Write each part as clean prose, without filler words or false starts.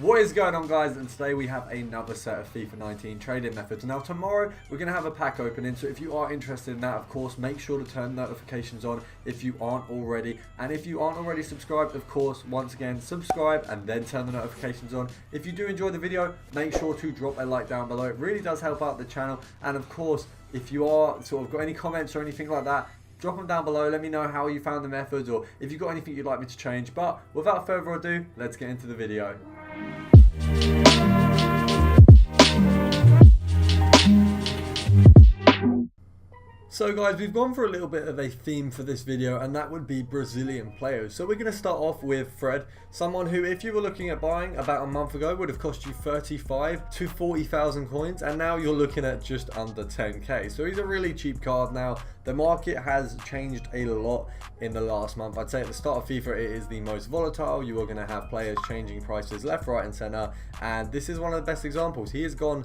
What is going on, guys? And today we have another set of FIFA 19 trading methods. Now tomorrow we're going to have a pack opening, so if you are interested in that, of course make sure to turn notifications on if you aren't already, and if you aren't already subscribed, of course, once again subscribe and then turn the notifications on. If you do enjoy the video, make sure to drop a like down below. It really does help out the channel, and of course if you are sort of got any comments or anything like that, drop them down below. Let me know how you found the methods, or if you've got anything you'd like me to change. But without further ado, let's get into the video. So guys, we've gone for a little bit of a theme for this video, and that would be Brazilian players. So we're going to start off with Fred, someone who, if you were looking at buying about a month ago, would have cost you 35 to 40,000 coins, and now you're looking at just under 10k. So he's a really cheap card now. The market has changed a lot in the last month. I'd say at the start of FIFA it is the most volatile. You are going to have players changing prices left, right and center, and this is one of the best examples. He has gone,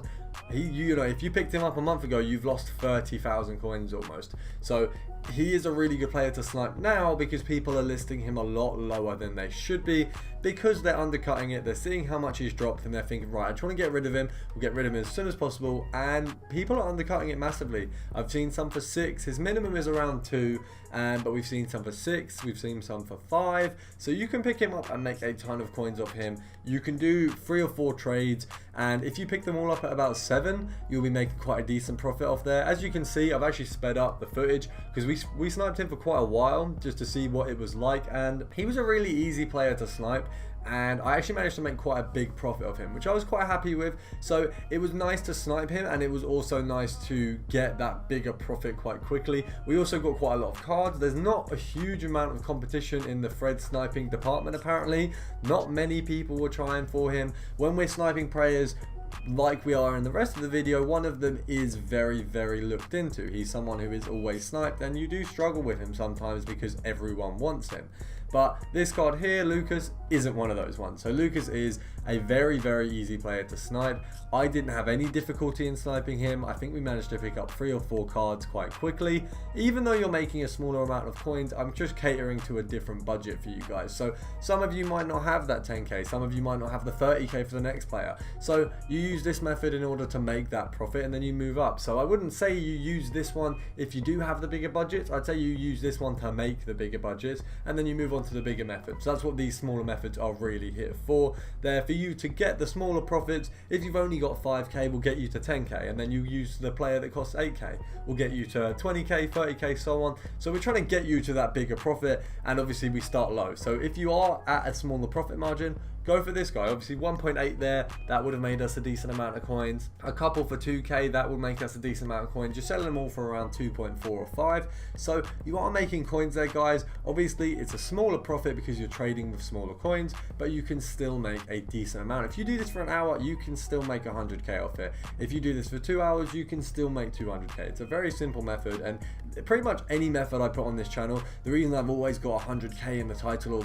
you know, if you picked him up a month ago, you've lost 30,000 coins almost. So he is a really good player to snipe now, because people are listing him a lot lower than they should be, because they're undercutting it. They're seeing how much he's dropped and they're thinking, right, I just want to get rid of him. We'll get rid of him as soon as possible, and people are undercutting it massively. I've seen some for 6. His minimum is around 2, but we've seen some for 6, we've seen some for 5. So you can pick him up and make a ton of coins off him. You can do 3 or 4 trades, and if you pick them all up at about 7, you'll be making quite a decent profit off there. As you can see, I've actually sped up the footage because we sniped him for quite a while just to see what it was like, and he was a really easy player to snipe, and I actually managed to make quite a big profit of him, which I was quite happy with. So it was nice to snipe him, and it was also nice to get that bigger profit quite quickly. We also got quite a lot of cards. There's not a huge amount of competition in the Fred sniping department apparently. Not many people were trying for him. When we're sniping players like we are in the rest of the video, one of them is very, very looked into. He's someone who is always sniped, and you do struggle with him sometimes because everyone wants him. But this card here, Lucas, isn't one of those ones. So Lucas is a very, very easy player to snipe. I didn't have any difficulty in sniping him. I think we managed to pick up 3 or 4 cards quite quickly. Even though you're making a smaller amount of coins, I'm just catering to a different budget for you guys. So some of you might not have that 10k, some of you might not have the 30k for the next player. So you use this method in order to make that profit, and then you move up. So I wouldn't say you use this one if you do have the bigger budgets. I'd say you use this one to make the bigger budgets, and then you move on to the bigger methods. So that's what these smaller methods are really here for. They're for you to get the smaller profits. If you've only got 5k, will get you to 10k, and then you use the player that costs 8k, will get you to 20k, 30k, so on. So we're trying to get you to that bigger profit, and obviously we start low. So if you are at a smaller profit margin, go for this guy. Obviously 1.8 there, that would have made us a decent amount of coins. A couple for 2k, that would make us a decent amount of coins. You're selling them all for around 2.4 or 5. So you are making coins there, guys. Obviously it's a smaller profit because you're trading with smaller coins, but you can still make a decent amount. If you do this for an hour, you can still make 100k off it. If you do this for 2 hours, you can still make 200k. It's a very simple method, and pretty much any method I put on this channel, the reason I've always got 100k in the title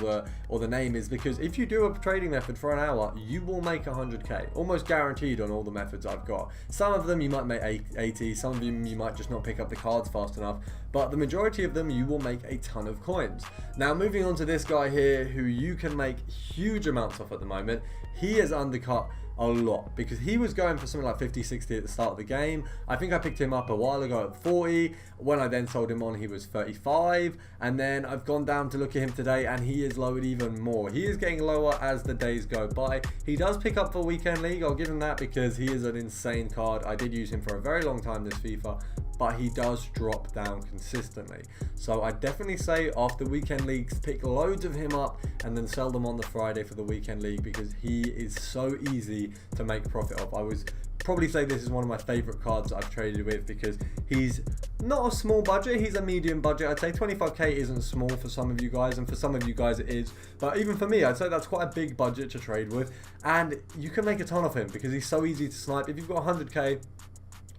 or the name is because if you do a trading method for an hour, you will make 100k, almost guaranteed on all the methods I've got. Some of them you might make 80, some of them you might just not pick up the cards fast enough, but the majority of them you will make a ton of coins. Now moving on to this guy here, who you can make huge amounts off at the moment. He has undercut a lot because he was going for something like 50-60 at the start of the game. I think I picked him up a while ago at 40. When I then sold him on, he was 35, and then I've gone down to look at him today and he is lowered even more. He is getting lower as the days go by. He does pick up for weekend league, I'll give him that, because he is an insane card. I did use him for a very long time this FIFA, but he does drop down consistently. So I definitely say after weekend leagues, pick loads of him up and then sell them on the Friday for the weekend league, because he is so easy to make profit off. I was probably say this is one of my favorite cards that I've traded with, because he's not a small budget, he's a medium budget. I'd say 25k isn't small for some of you guys, and for some of you guys it is, but even for me I'd say that's quite a big budget to trade with, and you can make a ton of him because he's so easy to snipe. If you've got 100k,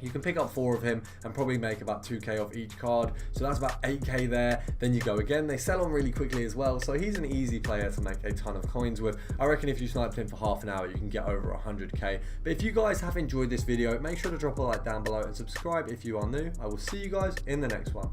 you can pick up 4 of him and probably make about 2k off each card, so that's about 8k there. Then you go again, they sell on really quickly as well, so he's an easy player to make a ton of coins with. I reckon if you sniped him for half an hour you can get over 100k. But if you guys have enjoyed this video, make sure to drop a like down below and subscribe if you are new. I will see you guys in the next one.